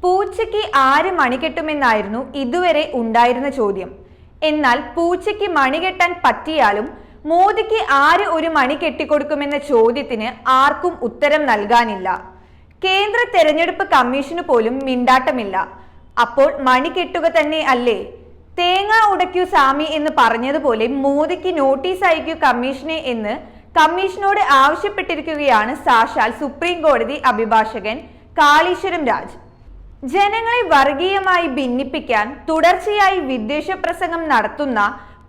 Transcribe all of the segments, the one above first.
പൂച്ചയ്ക്ക് ആര് മണികെട്ടുമെന്നായിരുന്നു ഇതുവരെ ഉണ്ടായിരുന്ന ചോദ്യം. എന്നാൽ പൂച്ചയ്ക്ക് മണികെട്ടാൻ പറ്റിയാലും മോദിക്ക് ആര് ഒരു മണി കെട്ടിക്കൊടുക്കുമെന്ന ചോദ്യത്തിന് ആർക്കും ഉത്തരം നൽകാനില്ല. കേന്ദ്ര തെരഞ്ഞെടുപ്പ് കമ്മീഷന് പോലും മിണ്ടാട്ടമില്ല. അപ്പോൾ മണി കെട്ടുക തന്നെ അല്ലേ? തേങ്ങ ഉടയ്ക്കൂ സാമി എന്ന് പറഞ്ഞതുപോലെ മോദിക്ക് നോട്ടീസ് അയക്കൂ കമ്മീഷനെ എന്ന് കമ്മീഷനോട് ആവശ്യപ്പെട്ടിരിക്കുകയാണ് സാക്ഷാൽ സുപ്രീം കോടതി അഭിഭാഷകൻ കാളീശ്വരം രാജ്. ജനങ്ങളെ വർഗീയമായി ഭിന്നിപ്പിക്കാൻ തുടർച്ചയായി വിദ്വേഷ പ്രസംഗം നടത്തുന്ന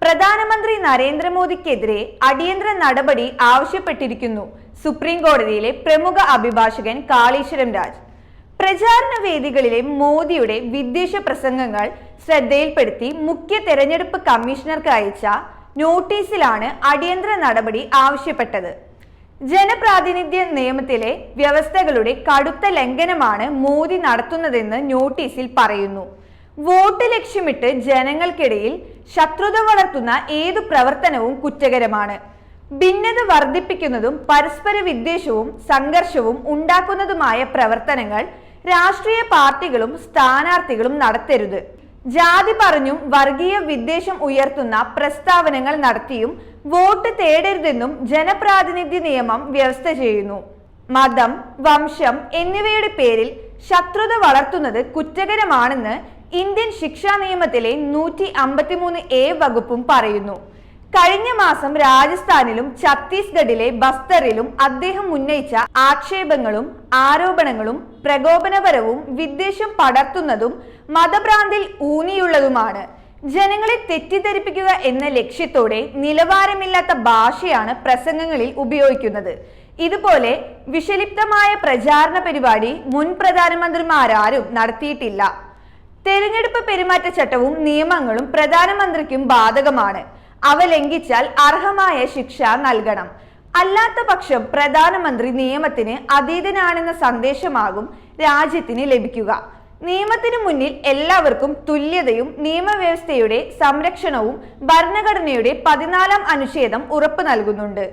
പ്രധാനമന്ത്രി നരേന്ദ്രമോദിക്കെതിരെ അടിയന്തര നടപടി ആവശ്യപ്പെട്ടിരിക്കുന്നു സുപ്രീം കോടതിയിലെ പ്രമുഖ അഭിഭാഷകൻ കാളീശ്വരം രാജ്. പ്രചാരണ വേദികളിലെ മോദിയുടെ വിദ്വേഷ പ്രസംഗങ്ങൾ ശ്രദ്ധയിൽപ്പെടുത്തി മുഖ്യ തെരഞ്ഞെടുപ്പ് കമ്മീഷണർക്ക് അയച്ച നോട്ടീസിലാണ് അടിയന്തര നടപടി ആവശ്യപ്പെട്ടത്. ജനപ്രാതിനിധ്യ നിയമത്തിലെ വ്യവസ്ഥകളുടെ കടുത്ത ലംഘനമാണ് മോദി നടത്തുന്നതെന്ന് നോട്ടീസിൽ പറയുന്നു. വോട്ട് ലക്ഷ്യമിട്ട് ജനങ്ങൾക്കിടയിൽ ശത്രുത വളർത്തുന്ന ഏതു പ്രവർത്തനവും കുറ്റകരമാണ്. ഭിന്നത വർദ്ധിപ്പിക്കുന്നതും പരസ്പര വിദ്വേഷവും സംഘർഷവും ഉണ്ടാക്കുന്നതുമായ പ്രവർത്തനങ്ങൾ രാഷ്ട്രീയ പാർട്ടികളും സ്ഥാനാർത്ഥികളും നടത്തരുത്. ജാതി പറഞ്ഞും വർഗീയ വിദ്വേഷം ഉയർത്തുന്ന പ്രസ്താവനകൾ നടത്തിയും വോട്ട് തേടരുതെന്നും ജനപ്രാതിനിധ്യ നിയമം വ്യവസ്ഥ ചെയ്യുന്നു. മതം, വംശം എന്നിവയുടെ പേരിൽ ശത്രുത വളർത്തുന്നത് കുറ്റകരമാണെന്ന് ഇന്ത്യൻ ശിക്ഷാ നിയമത്തിലെ 153A വകുപ്പും പറയുന്നു. കഴിഞ്ഞ മാസം രാജസ്ഥാനിലും ഛത്തീസ്ഗഡിലെ ബസ്തറിലും അദ്ദേഹം ഉന്നയിച്ച ആക്ഷേപങ്ങളും ആരോപണങ്ങളും പ്രകോപനപരവും വിദ്വേഷം പടർത്തുന്നതും മതഭ്രാന്തിൽ ഊന്നിയുള്ളതുമാണ്. ജനങ്ങളെ തെറ്റിദ്ധരിപ്പിക്കുക എന്ന ലക്ഷ്യത്തോടെ നിലവാരമില്ലാത്ത ഭാഷയാണ് പ്രസംഗങ്ങളിൽ ഉപയോഗിക്കുന്നത്. ഇതുപോലെ വിഷലിപ്തമായ പ്രചാരണ പരിപാടി മുൻ പ്രധാനമന്ത്രിമാരാരും നടത്തിയിട്ടില്ല. തെരഞ്ഞെടുപ്പ് പെരുമാറ്റച്ചട്ടവും നിയമങ്ങളും പ്രധാനമന്ത്രിക്കും ബാധകമാണ്. അവ ലംഘിച്ചാൽ അർഹമായ ശിക്ഷ നൽകണം. അല്ലാത്ത പക്ഷം പ്രധാനമന്ത്രി നിയമത്തിന് അതീതനാണെന്ന സന്ദേശമാകും രാജ്യത്തിന് ലഭിക്കുക. നിയമത്തിനു മുന്നിൽ എല്ലാവർക്കും തുല്യതയും നിയമവ്യവസ്ഥയുടെ സംരക്ഷണവും ഭരണഘടനയുടെ 14-ാം അനുച്ഛേദം ഉറപ്പു നൽകുന്നുണ്ട്.